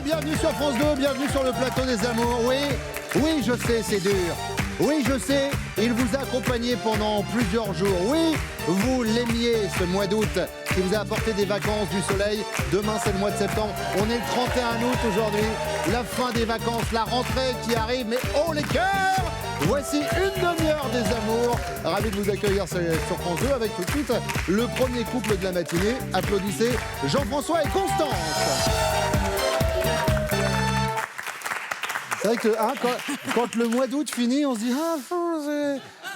bienvenue sur France 2, bienvenue sur le plateau des amours. Oui, oui, je sais, c'est dur. Oui, je sais, il vous a accompagné pendant plusieurs jours. Oui, vous l'aimiez ce mois d'août qui vous a apporté des vacances, du soleil. Demain, c'est le mois de septembre. On est le 31 août aujourd'hui. La fin des vacances, la rentrée qui arrive. Mais oh les cœurs! Voici une demi-heure des amours. Ravi de vous accueillir sur France 2 avec tout de suite le premier couple de la matinée. Applaudissez Jean-François et Constance. C'est vrai que quand le mois d'août finit, on se dit ah,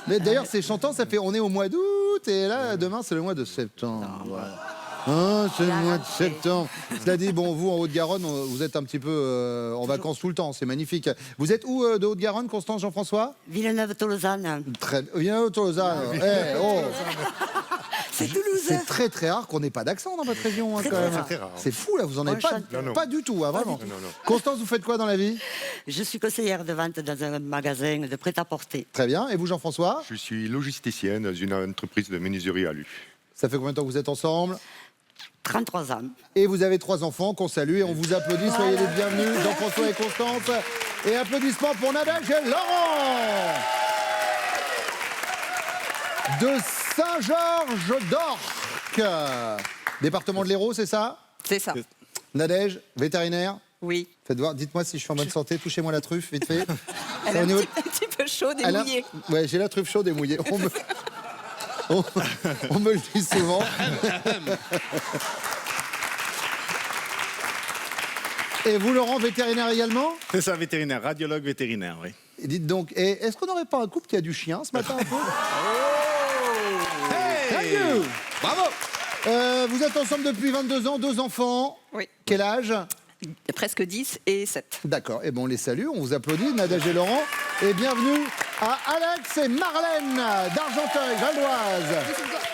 mais d'ailleurs c'est chantant, ça fait on est au mois d'août et là demain c'est le mois de septembre. Voilà. Ah, c'est le mois de septembre. Cela dit, bon, vous en Haute-Garonne, vous êtes un petit peu en vacances tout le temps, c'est magnifique. Vous êtes où de Haute-Garonne, Constance, Jean-François? Villeneuve-Tolosane. Très Villeneuve-Tolosane. Eh, oh. C'est Toulouse. C'est très très rare qu'on n'ait pas d'accent dans votre région, hein, quand même. C'est fou là, vous en avez pas du tout, hein, vraiment. Non. Constance, vous faites quoi dans la vie? Je suis conseillère de vente dans un magasin de prêt-à-porter. Très bien. Et vous, Jean-François? Je suis logisticienne dans une entreprise de menuiserie à Lu. Ça fait combien de temps que vous êtes ensemble? 33 ans. Et vous avez 3 enfants qu'on salue et on vous applaudit. Soyez les bienvenus, Jean-François et Constance. Et applaudissements pour Nadège et Laurent de Saint-Georges d'Orc. Département de l'Hérault, c'est ça? C'est ça. Nadège, vétérinaire? Oui. Faites voir, dites-moi si je suis en bonne santé, touchez-moi la truffe, vite fait. Elle est un petit peu chaude et mouillée. Ouais, j'ai la truffe chaude et mouillée. On me le dit souvent. Et vous, Laurent, vétérinaire également? C'est ça, vétérinaire, radiologue vétérinaire, oui. Et dites donc, est-ce qu'on n'aurait pas un couple qui a du chien ce matin un peu? Thank you. Bravo! Vous êtes ensemble depuis 22 ans, 2 enfants. Oui. Quel âge? Presque 10 et 7. D'accord, et bon, on les salue, on vous applaudit, Nadège et Laurent. Et bienvenue à Alex et Marlène d'Argenteuil, Val-d'Oise.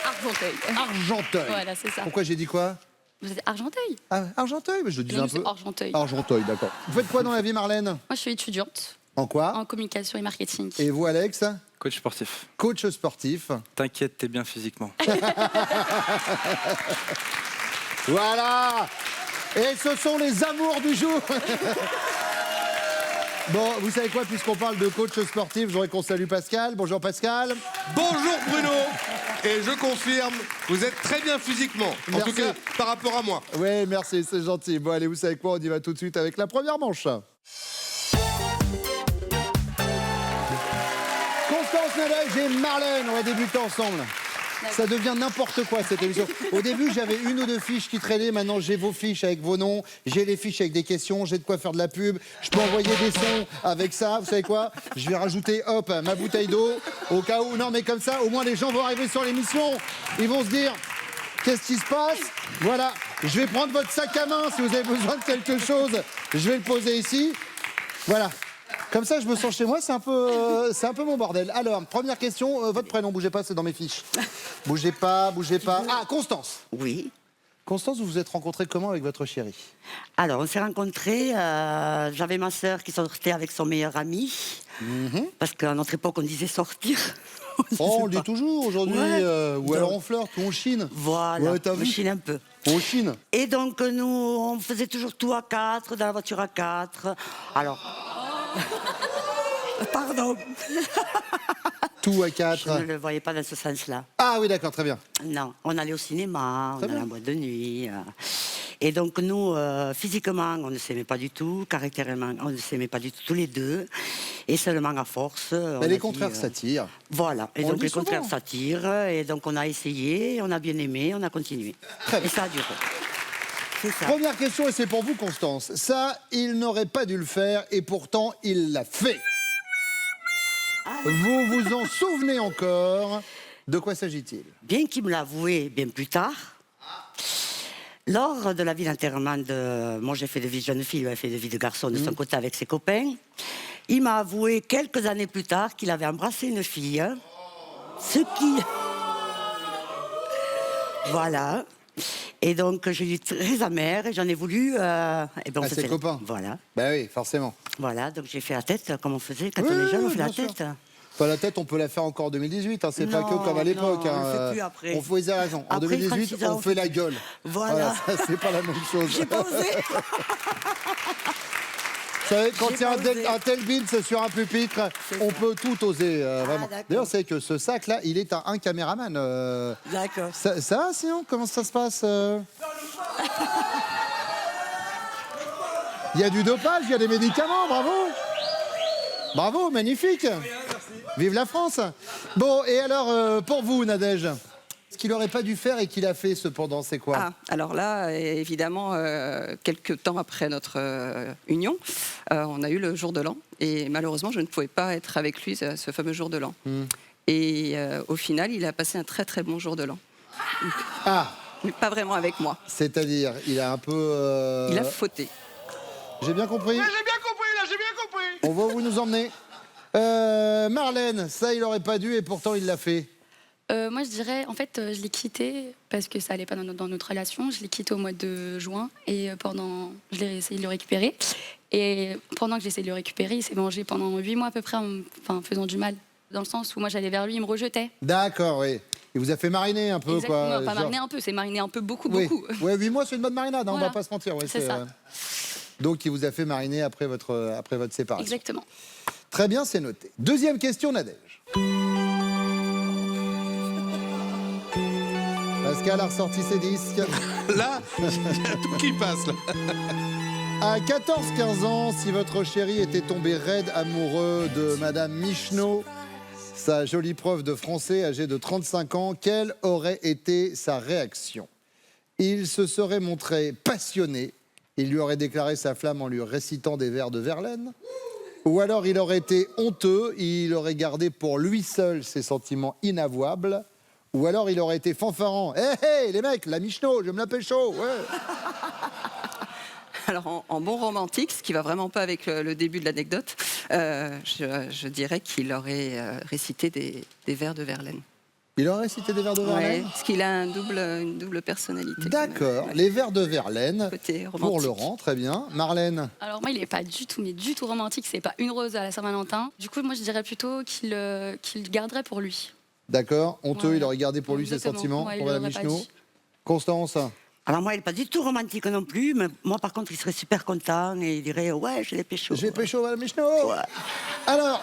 Argenteuil. Argenteuil. Voilà, c'est ça. Pourquoi j'ai dit quoi? Vous êtes Argenteuil? Ah, Argenteuil, mais je le disais un peu. Argenteuil. Argenteuil, d'accord. Vous faites quoi dans la vie, Marlène? Moi, je suis étudiante En quoi? en communication et marketing. Et vous, Alex? Coach sportif. Coach sportif. T'inquiète, t'es bien physiquement. Voilà. Et ce sont les amours du jour. Bon, vous savez quoi, puisqu'on parle de coach sportif, je voudrais qu'on salue Pascal. Bonjour Pascal. Bonjour Bruno! Et je confirme, vous êtes très bien physiquement. En Merci. tout cas, par rapport à moi. Oui, merci, c'est gentil. Bon, allez, vous savez quoi, on y va tout de suite avec la première manche. Constance, Nadège et Marlène, on va débuter ensemble. Ça devient n'importe quoi cette émission. Au début, j'avais 1 ou 2 fiches qui traînaient. Maintenant, j'ai vos fiches avec vos noms. J'ai les fiches avec des questions. J'ai de quoi faire de la pub. Je peux envoyer des sons avec ça. Vous savez quoi? Je vais rajouter, hop, ma bouteille d'eau. Au cas où. Non, mais comme ça, au moins, les gens vont arriver sur l'émission. Ils vont se dire, qu'est-ce qui se passe? Voilà. Je vais prendre votre sac à main si vous avez besoin de quelque chose. Je vais le poser ici. Voilà. Comme ça, je me sens chez moi, c'est un peu mon bordel. Alors, première question, votre prénom, bougez pas, c'est dans mes fiches. Bougez pas, bougez pas. Ah, Constance. Oui. Constance, vous vous êtes rencontrée comment avec votre chéri? Alors, on s'est rencontrés. J'avais ma sœur qui sortait avec son meilleur ami. Parce qu'à notre époque, on disait sortir. On le dit toujours aujourd'hui. Ouais. Ou alors on flirte, ou on chine. Voilà, Ouais, t'as on vu? chine un peu. On chine. Et donc, nous, on faisait toujours tout à 4, dans la voiture à 4. Alors... Pardon. Tout à Je 4. ne le voyais pas dans ce sens-là. Ah oui, d'accord, très bien. Non, on allait au cinéma, Très on allait bien. en boîte de nuit. Et donc nous, physiquement, on ne s'aimait pas du tout, caractériellement, on ne s'aimait pas du tout tous les deux. Et seulement à force... on Mais a les dit, contraires s'attirent. Voilà, et On le donc dit les contraires souvent. s'attirent. Et donc on a essayé, on a bien aimé, on a continué. Très bien. Et ça a duré. C'est ça. Première question, et c'est pour vous, Constance. Ça, il n'aurait pas dû le faire, et pourtant, il l'a fait. Vous vous en souvenez encore? De quoi s'agit-il? Bien qu'il me l'avouait bien plus tard, lors de la vie d'enterrement de... Moi, j'ai fait de vie de jeune fille, lui a fait de vie de garçon de son côté avec ses copains. Il m'a avoué quelques années plus tard qu'il avait embrassé une fille. Ce qui... Voilà. Et donc, j'ai eu très amère et j'en ai voulu... et ben, À ses copains. Voilà. Ben oui, forcément. Voilà, donc j'ai fait la tête comme on faisait quand Oui, on est jeune, on oui, fait la bien sûr. tête. Enfin, la tête, on peut la faire encore en 2018, hein, c'est pas Non, que comme à l'époque. non, Hein, on le fait plus après. Vous avez raison. En Après 2018, 36 ans, on fait la gueule. Voilà. Ça, c'est pas la même chose. J'ai pas osé. Vous savez, quand il y a J'ai pas osé. un tel bins sur un pupitre, on peut tout oser, vraiment. d'accord. D'ailleurs, c'est que ce sac-là, il est à un caméraman. D'accord. Ça va, sinon? Comment ça se passe Il y a du dopage, il y a des médicaments, bravo. Bravo, magnifique. Vive la France. Bon, et alors, pour vous, Nadège, ce qu'il n'aurait pas dû faire et qu'il a fait, cependant, c'est quoi? Ah, alors là, évidemment, quelques temps après notre union, on a eu le jour de l'an. Et malheureusement, je ne pouvais pas être avec lui ce fameux jour de l'an. Et au final, il a passé un très très bon jour de l'an. Ah, Mais pas vraiment avec moi. c'est-à-dire, il a un peu... Il a fauté. J'ai bien compris? J'ai bien compris, là, j'ai bien compris. On va où vous nous emmener. Marlène, ça, il n'aurait pas dû et pourtant, il l'a fait. Moi, je dirais, en fait, je l'ai quitté parce que ça allait pas dans notre relation. Je l'ai quitté au mois de juin et je l'ai essayé de le récupérer. Et pendant que j'essayais de le récupérer, il s'est vengé pendant 8 mois à peu près, en faisant du mal. Dans le sens où moi, j'allais vers lui, il me rejetait. D'accord, oui. Il vous a fait mariner un peu, Exactement, quoi. pas genre- mariner un peu, c'est mariner un peu, beaucoup, Oui. beaucoup. Ouais, 8 mois, c'est une bonne marinade, hein, on Voilà. va pas se mentir. Ouais, C'est ça. Donc, il vous a fait mariner après votre séparation. Exactement. Très bien, c'est noté. Deuxième question, Nadège. Pascal a ressorti ses disques. Là, il y a tout qui passe, là. À 14-15 ans, si votre chéri était tombé raide amoureux de Madame Michneau, sa jolie prof de français âgée de 35 ans, quelle aurait été sa réaction? Il se serait montré passionné, il lui aurait déclaré sa flamme en lui récitant des vers de Verlaine, ou alors il aurait été honteux, il aurait gardé pour lui seul ses sentiments inavouables, ou alors il aurait été fanfaron. Hé, les mecs, la Michneau, je me la chaud, ouais. Alors, en bon romantique, ce qui va vraiment pas avec le début de l'anecdote, je dirais qu'il aurait récité des vers de Verlaine. Il aurait cité des vers de Verlaine. Ouais, parce qu'il a une double personnalité. D'accord, Ouais. les vers de Verlaine Côté pour romantique. Laurent, très bien. Marlène, Alors moi, il n'est pas du tout, mais du tout romantique. C'est pas une rose à la Saint-Valentin. Du coup, moi, je dirais plutôt qu'il garderait pour lui. d'accord, honteux, Ouais. il aurait gardé pour lui ses Exactement. sentiments Ouais, il pour Madame l'aurait pas Michneau. dit. Constance, Alors moi, il n'est pas du tout romantique non plus, mais moi, par contre, il serait super content et il dirait « Ouais, je l'ai pécho ». j'ai pécho Madame Michneau. Ouais. Alors,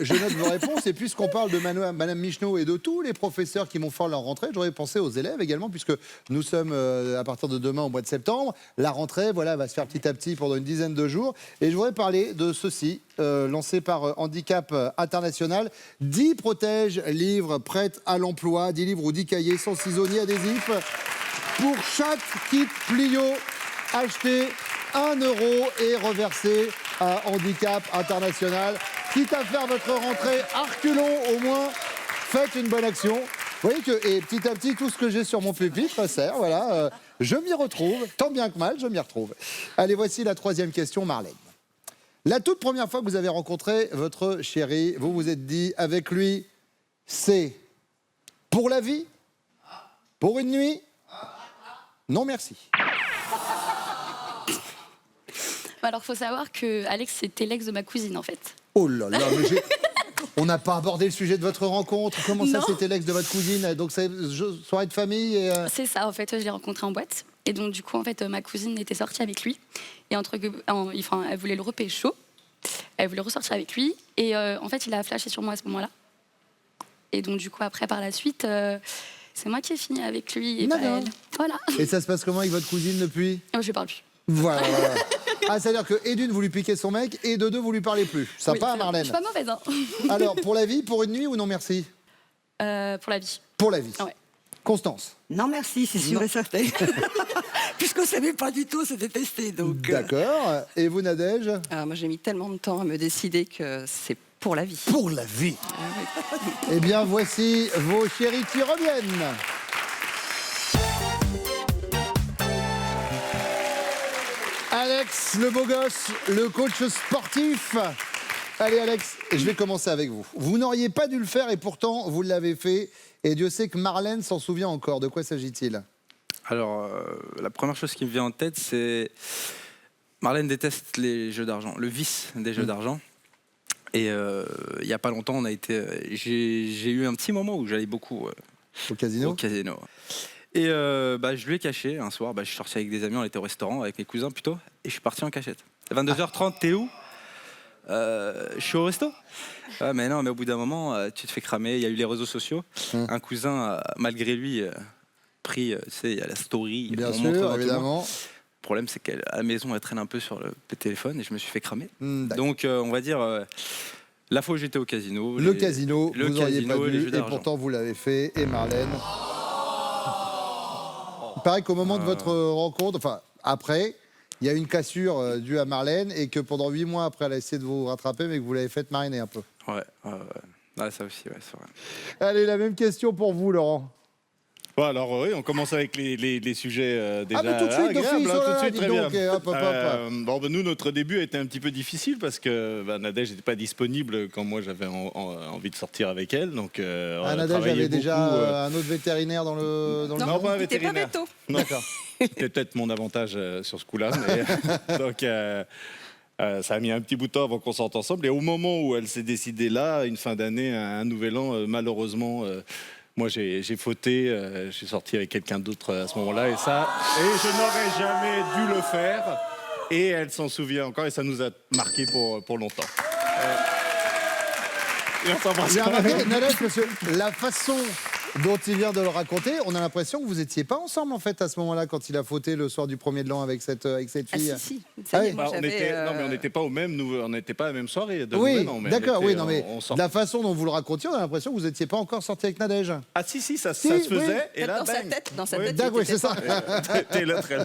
je note vos réponses et puisqu'on parle de Madame Michneau et de tous les professeurs qui vont faire leur rentrée, j'aurais pensé aux élèves également puisque nous sommes à partir de demain au mois de septembre. La rentrée, voilà, va se faire petit à petit pendant une dizaine de jours. Et je voudrais parler de ceci, lancé par Handicap International. 10 protèges livres prêts à l'emploi, 10 livres ou 10 cahiers sans ciseaux ni adhésifs. Pour chaque kit Plio acheté 1 € et reversé à Handicap International. Quitte à faire votre rentrée à reculons, au moins, faites une bonne action. Vous voyez que, et petit à petit, tout ce que j'ai sur mon pupitre sert, voilà. Je m'y retrouve, tant bien que mal, je m'y retrouve. Allez, voici la troisième question, Marlène. La toute première fois que vous avez rencontré votre chéri, vous vous êtes dit, avec lui, c'est pour la vie, pour une nuit, non merci. Alors, faut savoir que Alex, c'était l'ex de ma cousine, en fait. Oh là là, mais on n'a pas abordé le sujet de votre rencontre. Comment ça, Non. c'était l'ex de votre cousine? Donc, c'est soirée de famille et, C'est ça, en fait, je l'ai rencontré en boîte. Et donc, du coup, en fait, ma cousine était sortie avec lui. Et elle voulait le repécho. Elle voulait ressortir avec lui. Et en fait, il a flashé sur moi à ce moment-là. Et donc, du coup, après, par la suite, c'est moi qui ai fini avec lui et pas D'accord. elle. Voilà. Et ça se passe comment avec votre cousine depuis? Oh, je parle plus. Voilà. Ah, c'est-à-dire que et d'une, vous lui piquez son mec, et de deux, vous lui parlez plus. Sympa, Oui, Marlène. Je suis pas mauvaise, hein. Alors, pour la vie, pour une nuit ou non merci? Pour la vie. Pour la vie. Ouais. Constance. Non, merci, c'est sûr et certain. Puisqu'on ne s'aimait pas du tout, on s'est détesté. Donc, D'accord. Et vous, Nadège? Alors, moi, j'ai mis tellement de temps à me décider que c'est pour la vie. Pour la vie. Eh bien, voici vos chéris qui reviennent. Alex, le beau gosse, le coach sportif. Allez, Alex, je vais commencer avec vous. Vous n'auriez pas dû le faire et pourtant, vous l'avez fait. Et Dieu sait que Marlène s'en souvient encore. De quoi s'agit-il? Alors, la première chose qui me vient en tête, c'est Marlène déteste les jeux d'argent, le vice des jeux d'argent. Et il n'y a pas longtemps, j'ai eu un petit moment où j'allais beaucoup Au casino? au casino. Et je lui ai caché un soir. Je suis sorti avec des amis, on était au restaurant, avec mes cousins plutôt, et je suis parti en cachette. 22h30, t'es où? Je suis au resto. Ah, mais non, mais au bout d'un moment, tu te fais cramer. Il y a eu les réseaux sociaux. Un cousin, malgré lui, pris, tu sais, il y a la story. Bien on montre devant sûr, tout le évidemment. monde. Le problème, c'est qu'à la maison, elle traîne un peu sur le téléphone et je me suis fait cramer. D'accord. Donc, on va dire, la fois où j'étais au casino. Le casino, le vous n'auriez pas casino et les dû, jeux et d'argent. pourtant vous l'avez fait. Et Marlène, il paraît qu'au moment de votre rencontre, enfin après, il y a une cassure due à Marlène et que pendant 8 mois après, elle a essayé de vous rattraper, mais que vous l'avez fait mariner un peu. Ouais, ça aussi, ouais, c'est vrai. Allez, la même question pour vous, Laurent. Bon, alors oui, on commence avec les sujets déjà mais tout de suite, agréables, d'office, tout de voilà, suite, dis très donc, bien. et hop, hop, hop. Nous, notre début a été un petit peu difficile parce que Nadège n'était pas disponible quand moi j'avais envie de sortir avec elle. Donc, on a Nadège travaillé avait déjà beaucoup, un autre vétérinaire dans le Non, Non, pas un t'étais pas vétérinaire. veto. Non, c'était peut-être mon avantage sur ce coup-là. Mais, donc, ça a mis un petit bout de temps avant qu'on sorte ensemble. Et au moment où elle s'est décidée là, une fin d'année, un nouvel an, malheureusement, moi j'ai fauté. Je suis sorti avec quelqu'un d'autre à ce moment-là. Et je n'aurais jamais dû le faire. Et elle s'en souvient encore. Et ça nous a marqué pour longtemps. Et on s'embrasse. J'ai remarqué, Nadège, parce que la façon dont il vient de le raconter, on a l'impression que vous n'étiez pas ensemble en fait à ce moment-là quand il a fauté le soir du 1er de l'an avec cette fille. Si. Ah oui. Moi, On j'avais, était, non, mais on n'était pas au même, on n'était pas à la même soirée. de Oui, Nouvel An, mais d'accord, on était- oui, non mais on de sort- la façon dont vous le racontiez, on a l'impression que vous n'étiez pas encore sorti avec Nadège. Ah si, ça Si, se oui. faisait. Et là, dans sa bang. tête, dans sa Oui, tête. D'accord, il oui, c'est était ça. pas- T'es là, très.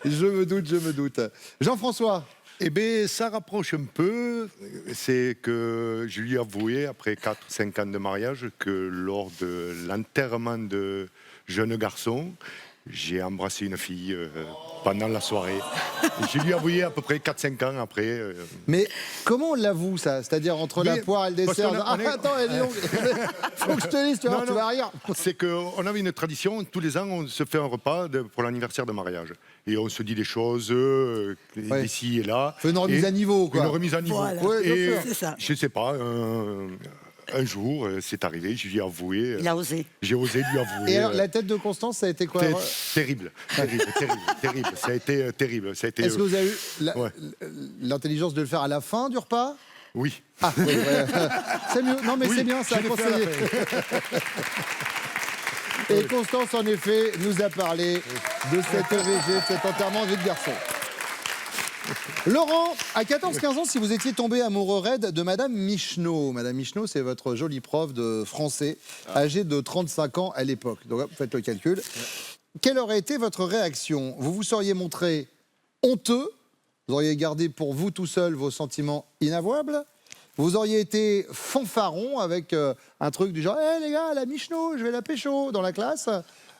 Je me doute. Jean-François, Eh bien, ça rapproche un peu. C'est que je lui ai avoué, après 4-5 ans de mariage, que lors de l'enterrement de jeune garçon, j'ai embrassé une fille pendant la soirée. Et je lui ai avoué à peu près 4-5 ans après. mais comment on l'avoue ça? C'est-à-dire entre la Mais, poire et le parce dessert. qu'on a- on est- Attends, elle est longue. Faut que je te dise, tu vois, Non, tu non. vas rire. C'est qu'on avait une tradition, tous les ans, on se fait un repas pour l'anniversaire de mariage. Et on se dit des choses Ouais. ici et là. Fait une remise Et à niveau, quoi. Une remise à niveau. Voilà, Ouais, bien Et sûr. C'est ça. je sais pas, un jour, c'est arrivé, je lui ai avoué. Il a osé. J'ai osé lui avouer. Et alors, la tête de Constance, ça a été quoi? Terrible. Ça a été terrible. Ça a été, Est-ce que vous avez eu Ouais. l'intelligence de le faire à la fin du repas? Oui. Ah, oui, ouais. C'est mieux. Non, mais Oui, c'est bien, ça a je l'ai fait à la conseillé. Et Constance, en effet, nous a parlé de cette EVG, de cet enterrement de vie de garçon. Laurent, à 14-15 ans, si vous étiez tombé amoureux raide de Madame Michneau. Madame Michneau, c'est votre jolie prof de français, âgée de 35 ans à l'époque. Donc, hop, faites le calcul. Quelle aurait été votre réaction? Vous vous seriez montré honteux? Vous auriez gardé pour vous tout seul vos sentiments inavouables? Vous auriez été fanfaron avec un truc du genre « Hé les gars, la Michneau, je vais la pécho » dans la classe?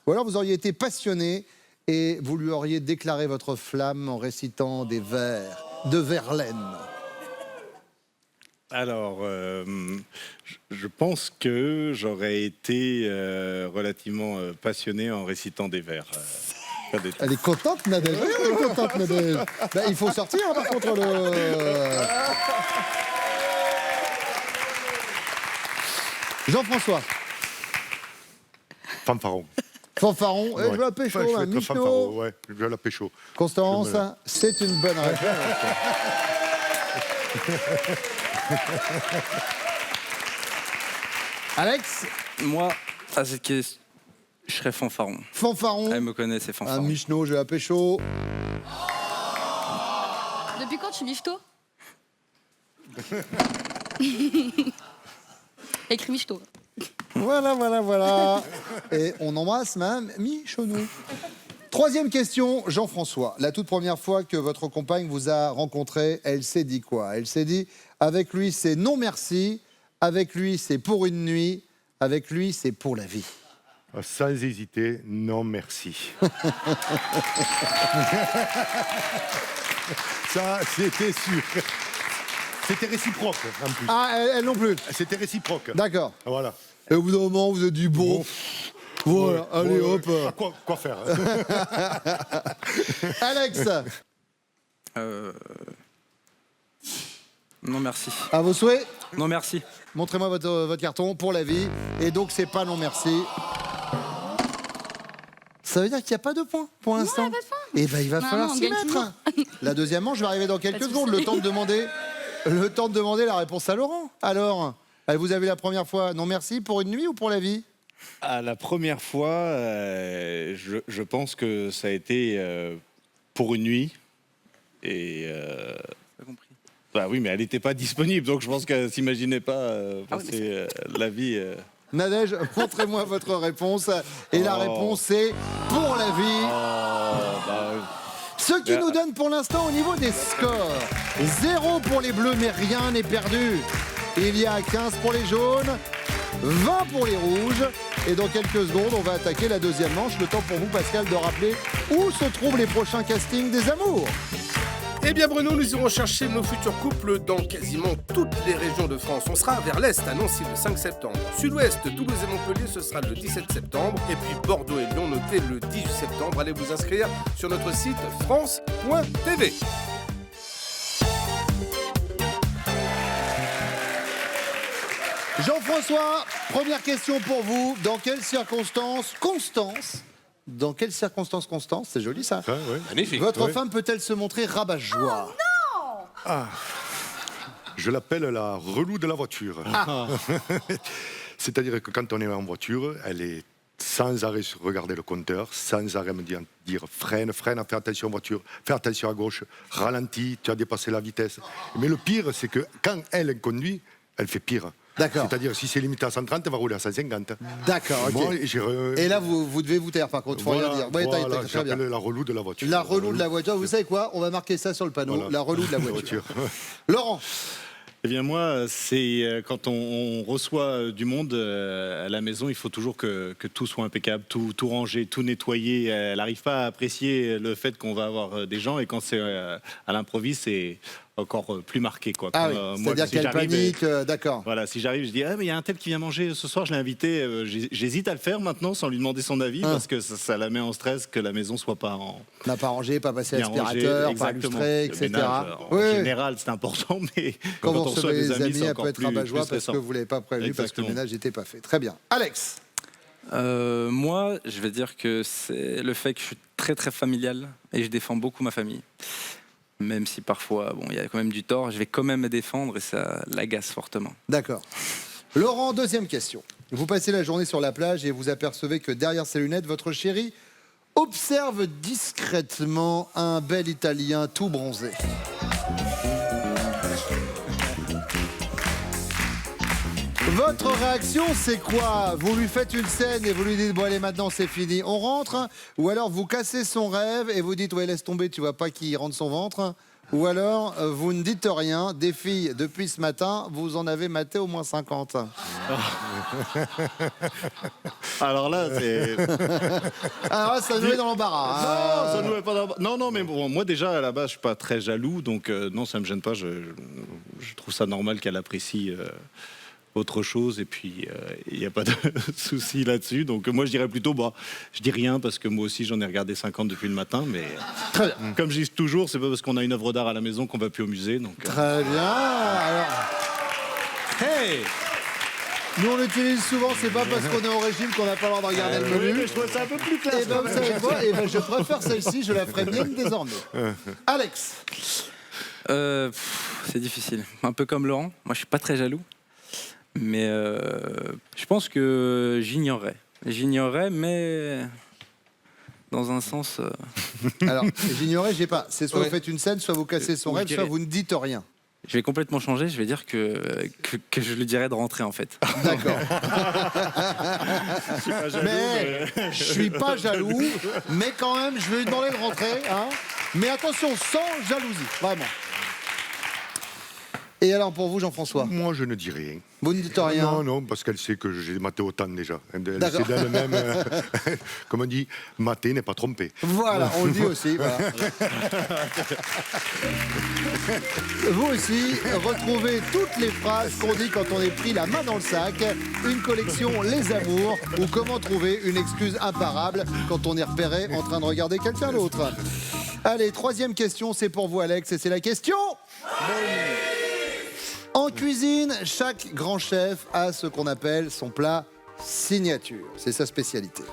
Ou alors vous auriez été passionné et vous lui auriez déclaré votre flamme en récitant des vers de Verlaine. Alors, je pense que j'aurais été relativement passionné en récitant des vers. Elle est contente, Nadège. Oui, elle est contente, Nadège. Ben, il faut sortir, hein, par contre, le... Jean-François, Fanfaron. fanfaron, Ouais. je veux la pécho, Ouais, je hein, vais être Michneau. fanfaron, ouais, je veux la pécho. Constance, Je me la- c'est une bonne réponse. Alex, Moi, à cette question, je serais fanfaron. fanfaron. Elle me connaît, c'est Ah, fanfaron. Michneau, je vais la pécho. Depuis quand tu michto? Écris michto. Voilà. Et on embrasse Mme Michonneau. Troisième question, Jean-François. La toute première fois que votre compagne vous a rencontré, elle s'est dit quoi? Elle s'est dit, avec lui, c'est non merci. Avec lui, c'est pour une nuit. Avec lui, c'est pour la vie. Sans hésiter, non merci. Ça, c'était sûr. C'était réciproque, en plus. Ah, elle non plus. C'était réciproque. D'accord. Voilà. Et au bout d'un moment, vous êtes dit bon. Voilà, allez Ouais, hop. à quoi faire? Alex, Non, merci. à vos souhaits. Non, merci. Montrez-moi votre carton pour la vie. Et donc, c'est pas non merci. Ça veut dire qu'il n'y a pas de points pour l'instant. il n'y a pas de points. Eh ben, il va Non, falloir non, on s'y gagne mettre. toujours. La deuxième manche, je vais arriver dans quelques de secondes. souci. Le temps de demander la réponse à Laurent. Alors, vous avez la première fois, non merci, pour une nuit ou pour la vie? Ah, la première fois, je pense que ça a été pour une nuit. Et Pas compris. bah oui, mais elle n'était pas disponible, donc je pense qu'elle s'imaginait pas Ah oui, passer la vie. Nadège, montrez-moi votre réponse. Et la Oh. réponse c'est pour la vie. Ce qui nous donne pour l'instant au niveau des scores 0 pour les bleus, mais rien n'est perdu. Il y a 15 pour les jaunes, 20 pour les rouges. Et dans quelques secondes, on va attaquer la deuxième manche. Le temps pour vous, Pascal, de rappeler où se trouvent les prochains castings des amours. Eh bien Bruno, nous irons chercher nos futurs couples dans quasiment toutes les régions de France. On sera vers l'Est, à Nancy le 5 septembre. Sud-Ouest, Toulouse et Montpellier, ce sera le 17 septembre. Et puis Bordeaux et Lyon, notez le 18 septembre. Allez vous inscrire sur notre site france.tv. Jean-François, première question pour vous. Dans quelles circonstances, Constance, c'est joli ça, Ah, ouais. Magnifique. votre Ouais. femme peut-elle se montrer rabat-joie? Je l'appelle la relou de la voiture. C'est-à-dire que quand on est en voiture, elle est sans arrêt sur regarder le compteur, sans arrêt me dire freine, fais attention voiture, fais attention à gauche, ralentis, tu as dépassé la vitesse. Mais le pire, c'est que quand elle conduit, elle fait pire. D'accord. C'est-à-dire, si c'est limité à 130, elle va rouler à 150. D'accord, ok. Moi, Et là, vous devez vous taire, par contre, faut rien dire. Ouais, voilà, très bien. j'appelle la relou de la voiture. La relou de la voiture, vous savez quoi? On va marquer ça sur le panneau, Voilà. la relou de la voiture. Laurent, Eh bien moi, c'est quand on reçoit du monde à la maison, il faut toujours que tout soit impeccable, tout rangé, tout nettoyé. Elle n'arrive pas à apprécier le fait qu'on va avoir des gens, et quand c'est à l'improviste, c'est encore plus marqué, quoi. ah oui, Moi, c'est-à-dire si qu'elle j'arrive, panique, d'accord. Voilà, si j'arrive, je dis ah mais il y a un tel qui vient manger ce soir, je l'ai invité. J'hésite à le faire maintenant sans lui demander son avis parce que ça la met en stress que la maison soit pas en N'a pas rangé, pas passé bien rangée. l'aspirateur, pas Exactement. lustré, Le etc. ménage, en Oui. général, c'est important, mais Quand vous on reçoit recevez des les amis, c'est elle encore peut être plus rabat-joie parce stressant. que vous ne l'avez pas prévu, parce que le Exactement. ménage n'était pas fait. Très bien. Alex, Moi, je vais dire que c'est le fait que je suis très très familial et je défends beaucoup ma famille. Même si parfois, bon, il y a quand même du tort, je vais quand même me défendre et ça l'agace fortement. d'accord. Laurent, deuxième question. Vous passez la journée sur la plage et vous apercevez que derrière ses lunettes, votre chéri observe discrètement un bel Italien tout bronzé. Votre réaction, c'est quoi? Vous lui faites une scène et vous lui dites bon allez maintenant c'est fini, on rentre? Ou alors vous cassez son rêve et vous dites ouais laisse tomber, tu vois pas qu'il rentre son ventre? Ou alors vous ne dites rien, des filles depuis ce matin, vous en avez maté au moins 50. Alors là, c'est Alors là, ça nous met dans l'embarras. non, ça nous met pas dans- non, mais bon, moi déjà à la base, je suis pas très jaloux, donc non, ça me gêne pas. Je trouve ça normal qu'elle apprécie autre chose, et puis il n'y a pas de souci là-dessus. Donc moi, je dirais plutôt, bah, je dis rien parce que moi aussi, j'en ai regardé 50 depuis le matin, mais comme je dis toujours, c'est pas parce qu'on a une œuvre d'art à la maison qu'on va plus au musée. Donc Très bien. Alors, hey, nous on l'utilise souvent, c'est pas parce qu'on est au régime qu'on n'a pas le droit de regarder le oui, menu. mais je trouve ça un peu plus classe. Et ben vous savez quoi? Eh ben, je préfère celle-ci, je la ferai mienne désormais. Alex, C'est difficile. Un peu comme Laurent, moi je suis pas très jaloux. Mais je pense que j'ignorais. J'ignorais, mais dans un sens... alors j'ignorais, j'ai pas. C'est soit Ouais. vous faites une scène, soit vous cassez son Ou je rêve, soit dirais- vous ne dites rien. Je vais complètement changer, je vais dire que je lui dirais de rentrer en fait. D'accord. Je suis pas jaloux, Mais je suis pas jaloux, mais quand même, je vais lui demander de rentrer. Hein. Mais attention, sans jalousie, vraiment. Et alors pour vous, Jean-François, Moi, je ne dis rien. vous ne dites rien. Non, parce qu'elle sait que j'ai maté autant déjà. Elle D'accord. sait d'elle-même, comme on dit, mater n'est pas tromper. Voilà, on le dit aussi. Voilà. Vous aussi, retrouvez toutes les phrases qu'on dit quand on est pris la main dans le sac, une collection Les Amours, ou comment trouver une excuse imparable quand on est repéré en train de regarder quelqu'un d'autre. Allez, troisième question, c'est pour vous Alex, et c'est la question... En cuisine, chaque grand chef a ce qu'on appelle son plat signature. C'est sa spécialité.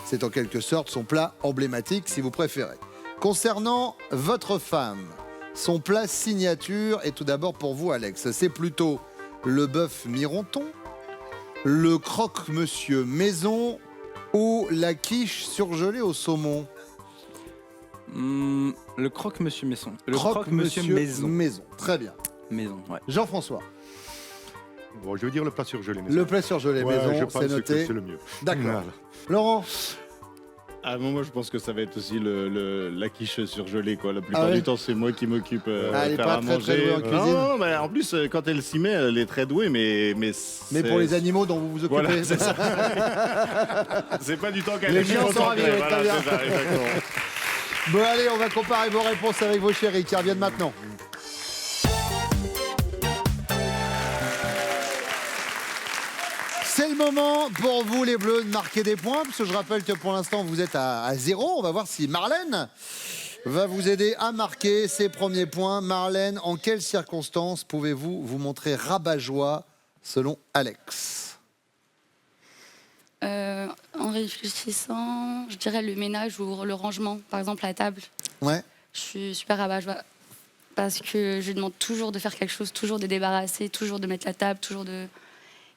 C'est en quelque sorte son plat emblématique, si vous préférez. Concernant votre femme, son plat signature est tout d'abord pour vous, Alex. C'est plutôt le bœuf mironton, le croque-monsieur maison ou la quiche surgelée au saumon. Le croque-monsieur maison. Le Croque-monsieur maison. Très bien. Maison, ouais. Jean-François. Bon, je veux dire le plat surgelé maison. Le plat surgelé Ouais, je maison, pense c'est que noté. c'est le mieux. D'accord. Voilà. Laurent. Ah, moi, je pense que ça va être aussi la quiche surgelée, quoi. La plupart ouais du temps, c'est moi qui m'occupe elle est faire pas à très, manger. très douée en cuisine. Non, mais en plus, quand elle s'y met, elle est très douée, mais pour les animaux dont vous vous occupez. Voilà, c'est ça. C'est pas du temps qu'elle Les est chiens sont ravis, ouais, voilà, très bien. c'est ça, exactement. Bon, allez, on va comparer vos réponses avec vos chéris qui reviennent maintenant. C'est le moment pour vous, les Bleus, de marquer des points, parce que je rappelle que pour l'instant, vous êtes à 0. On va voir si Marlène va vous aider à marquer ses premiers points. Marlène, en quelles circonstances pouvez-vous vous montrer rabat-joie, selon Alex? En réfléchissant, je dirais le ménage ou le rangement, par exemple la table. Ouais. Je suis super rabat-joie parce que je lui demande toujours de faire quelque chose, toujours de débarrasser, toujours de mettre la table, toujours de...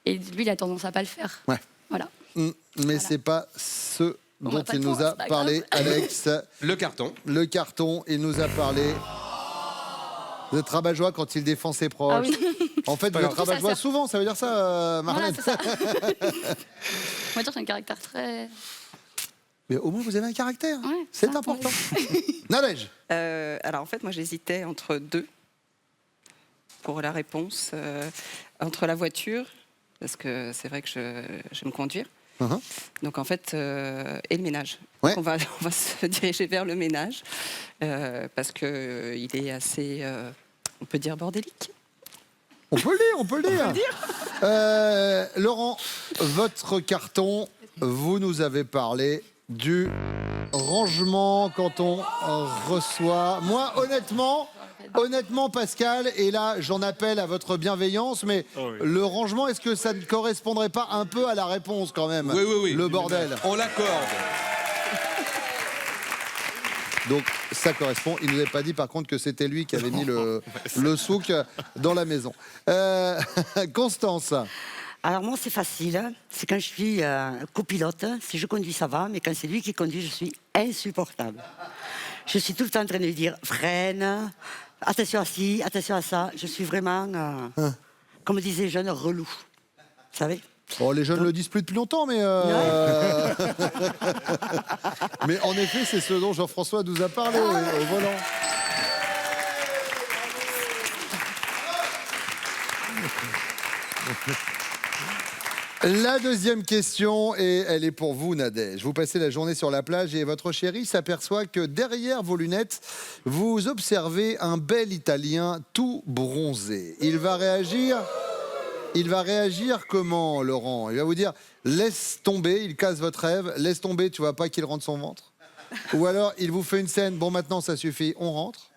Et lui, il a tendance à pas le faire. Ouais. Voilà. Mais c'est pas ce On dont va pas il tout, nous a c'est pas parlé, grave. Alex. Le carton. Le carton, il nous a parlé. Vous êtes rabat-joie quand il défend ses proches. Ah oui. En fait, vous pas êtes grave. rabat-joie Ça sert. souvent, ça veut dire ça, Voilà, Marlène? c'est ça. On va dire que j'ai un caractère très... Mais au moins, vous avez un caractère. Ouais, C'est ça, important. ouais. Nadège. Alors en fait, moi j'hésitais entre deux pour la réponse. Entre la voiture, parce que c'est vrai que j'aime conduire. Uh-huh. Donc en fait, et le ménage. Ouais. Donc, on va se diriger vers le ménage parce que il est assez, on peut dire bordélique. On peut le dire, on peut le dire. Laurent, votre carton, vous nous avez parlé du rangement quand on reçoit. Moi, honnêtement, Pascal, et là, j'en appelle à votre bienveillance, mais le rangement, est-ce que ça ne correspondrait pas un peu à la réponse quand même? Oui. Le bordel. On l'accorde. Donc ça correspond. Il nous avait pas dit par contre que c'était lui qui avait mis le souk dans la maison. Constance. Alors moi, c'est facile. Hein. C'est quand je suis copilote. Si je conduis, ça va. Mais quand c'est lui qui conduit, je suis insupportable. Je suis tout le temps en train de lui dire freine, attention à ci, attention à ça. Je suis vraiment, comme disaient les jeunes, relou. Vous savez? Bon, les jeunes ne le disent plus depuis longtemps, mais... mais en effet, c'est ce dont Jean-François nous a parlé au volant. La deuxième question, et elle est pour vous, Nadège. Vous passez la journée sur la plage et votre chéri s'aperçoit que derrière vos lunettes, vous observez un bel Italien tout bronzé. Il va réagir comment, Laurent? Il va vous dire, laisse tomber, il casse votre rêve, laisse tomber, tu vois pas qu'il rentre son ventre? Ou alors, il vous fait une scène, bon, maintenant, ça suffit, on rentre?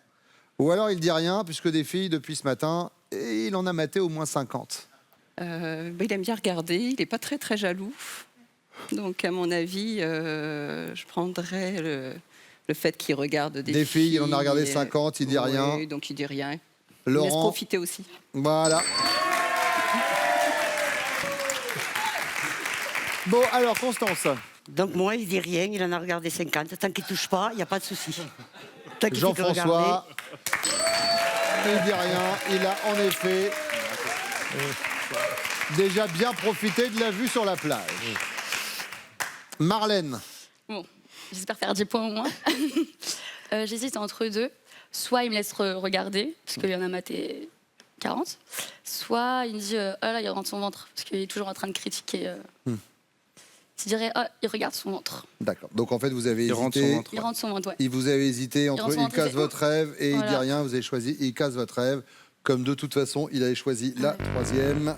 Ou alors, il dit rien, puisque des filles, depuis ce matin, et il en a maté au moins 50. Il aime bien regarder, il n'est pas très très jaloux. Donc à mon avis, je prendrais le fait qu'il regarde des filles. Il en a regardé 50, il dit rien. Oui, donc il dit rien. Il laisse Laurent, profiter aussi. voilà. Bon, alors, Constance. Donc moi, il dit rien, il en a regardé 50. Tant qu'il touche pas, il n'y a pas de souci. Tant qu'il fait que regarder. Jean-François, il dit rien. Il a en effet déjà bien profité de la vue sur la plage. Marlène. Bon, j'espère faire 10 points au moins. J'hésite entre deux. Soit il me laisse regarder, parce qu'il y en a maté 40. Soit il me dit, oh là, il rentre son ventre, parce qu'il est toujours en train de critiquer. Je dirais, oh, il regarde son ventre. D'accord. Donc en fait, vous avez hésité. Il rentre son ventre, ouais. Et vous avez hésité entre rentre son il ventre, casse il fait votre rêve et il dit Voilà. rien. Vous avez choisi il casse votre rêve. Comme de toute façon, il avait choisi la troisième.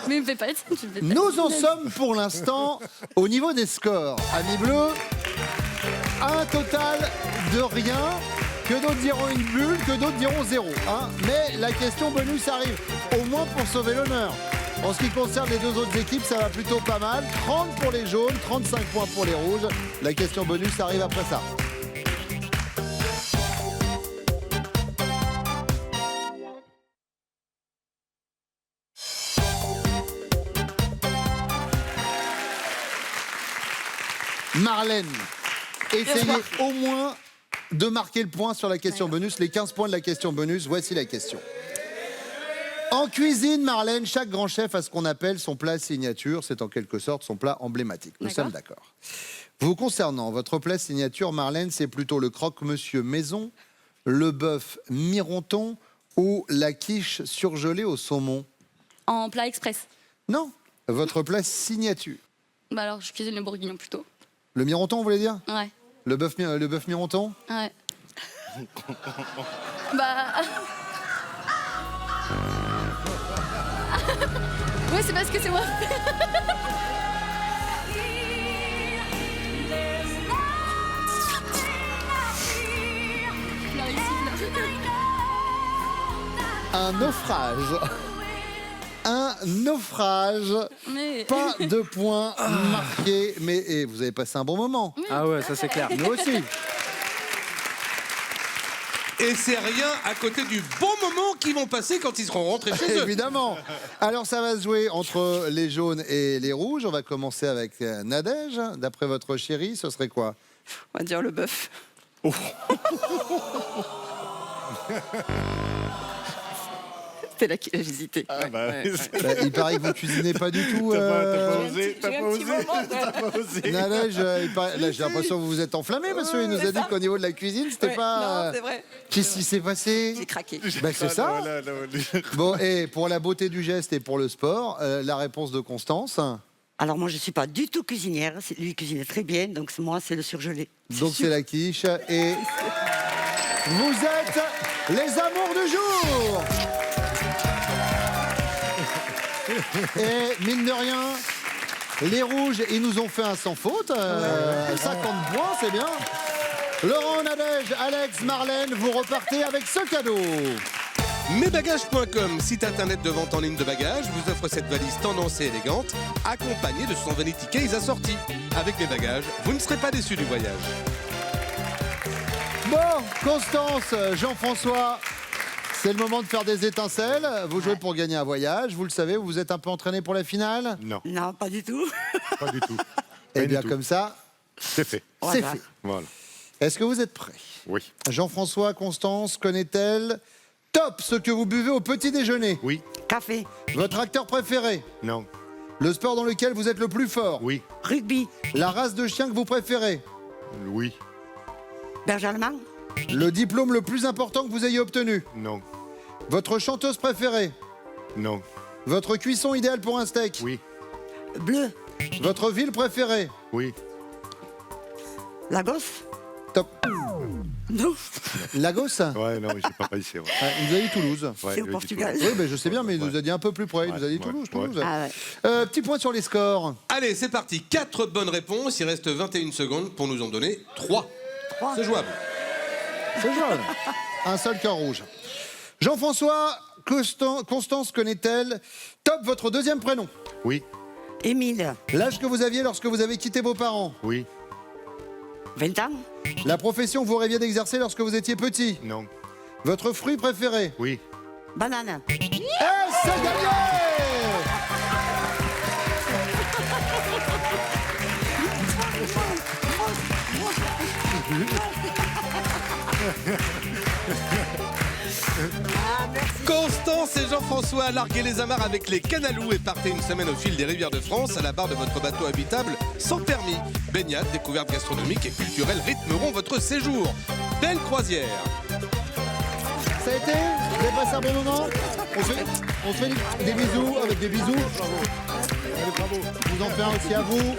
Mais il me fait pas être ça, tu me fais pas Nous en être sommes pour l'instant au niveau des scores. Amis bleus, un total de rien. que d'autres diront une bulle, que d'autres diront 0. Hein. Mais la question bonus arrive, au moins pour sauver l'honneur. En ce qui concerne les deux autres équipes, ça va plutôt pas mal. 30 pour les jaunes, 35 points pour les rouges. La question bonus arrive après ça. Marlène, essayez au moins de marquer le point sur la question bonus, les 15 points de la question bonus. Voici la question. En cuisine, Marlène, chaque grand chef a ce qu'on appelle son plat signature. C'est en quelque sorte son plat emblématique. Nous sommes d'accord. Vous concernant, votre plat signature, Marlène, c'est plutôt le croque-monsieur maison, le bœuf mironton ou la quiche surgelée au saumon? En plat express. Non, votre plat signature. Bah alors, je cuisine le bourguignon plutôt. Le mironton, vous voulez dire? Ouais. Le bœuf mironton? Ouais. Bah... Oui, c'est parce que c'est moi. Un naufrage. Un naufrage. Mais... Pas de points marqués. Mais vous avez passé un bon moment. Ah ouais, ça c'est clair. Nous aussi. Et c'est rien à côté du bon moment qu'ils vont passer quand ils seront rentrés chez eux. Évidemment. Alors ça va se jouer entre les jaunes et les rouges. On va commencer avec Nadège. D'après votre chérie, ce serait quoi? On va dire le bœuf. C'était là qu'il a hésité. Ah bah, Ouais, ouais. Bah, il paraît que vous cuisinez pas du tout. T'as pas osé, t'as pas osé. Nadège, là, j'ai l'impression que vous vous êtes enflammé, monsieur. Il nous a dit qu'au niveau de la cuisine, c'était Ouais, pas... non, c'est vrai. Qu'est-ce qui s'est passé? J'ai craqué. Bah, c'est ça. Bon, et pour la beauté du geste et pour le sport, la réponse de Constance. Alors moi, je ne suis pas du tout cuisinière. Lui, il cuisinait très bien, donc moi, c'est le surgelé. Donc c'est la quiche. Et vous êtes les amours du jour. Et mine de rien, les rouges, ils nous ont fait un sans faute. 50 points, c'est bien. Laurent, Nadège, Alex, Marlène, vous repartez avec ce cadeau. Mesbagages.com, site internet de vente en ligne de bagages, vous offre cette valise tendance et élégante, accompagnée de son vanity case assorti. Avec mes bagages, vous ne serez pas déçus du voyage. Bon, Constance, Jean-François, c'est le moment de faire des étincelles. Vous jouez pour gagner un voyage, vous le savez, vous vous êtes un peu entraîné pour la finale? Non, Non, pas du tout. pas du tout. Eh Pas bien, du tout. comme ça, C'est fait. c'est Voilà. fait. Voilà. Est-ce que vous êtes prêts? Oui. Jean-François, Constance, connaît-elle top ce que vous buvez au petit déjeuner? Oui. Café, Votre acteur préféré? Non. Le sport dans lequel vous êtes le plus fort? Oui. rugby, La race de chien que vous préférez? Oui. berger allemand, Le diplôme le plus important que vous ayez obtenu? Non. Votre chanteuse préférée? Non. Votre cuisson idéale pour un steak? Oui. bleu, Votre ville préférée? Oui. Lagos, Top. non, Lagos? Ouais, non, j'ai pas réussi. Ouais. Il nous a dit Toulouse. Ouais, c'est au du Portugal. Oui, mais je sais bien, mais il nous a dit un peu plus près. Il nous a dit Ouais, Toulouse, ouais. Toulouse. Ah ouais. Petit point sur les scores. Allez, c'est parti. 4 bonnes réponses, il reste 21 secondes pour nous en donner 3. C'est jouable. C'est jaune. Un seul cœur rouge. Jean-François, Constance connaît-elle top votre deuxième prénom? Oui. Émile, L'âge que vous aviez lorsque vous avez quitté vos parents? Oui. 20 ans, La profession que vous rêviez d'exercer lorsque vous étiez petit? Non. Votre fruit préféré? Oui. banane, Et c'est gagné! Constance et Jean-François, larguez les amarres avec les Canalous et partez une semaine au fil des rivières de France à la barre de votre bateau habitable sans permis. Baignades, découvertes gastronomiques et culturelles rythmeront votre séjour. Belle croisière. Ça a été? Vous avez passé un bon moment? On se fait des bisous avec des bisous. Allez, bravo. Je vous en fais un aussi à vous.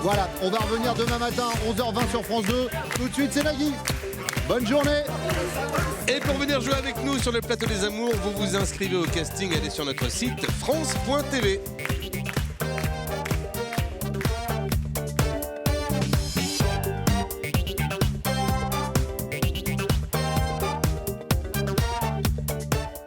Voilà, on va revenir demain matin, 11h20 sur France 2. Tout de suite, c'est Nagui. Bonne journée. Et pour venir jouer avec nous sur le plateau des amours, vous vous inscrivez au casting, allez sur notre site France.tv.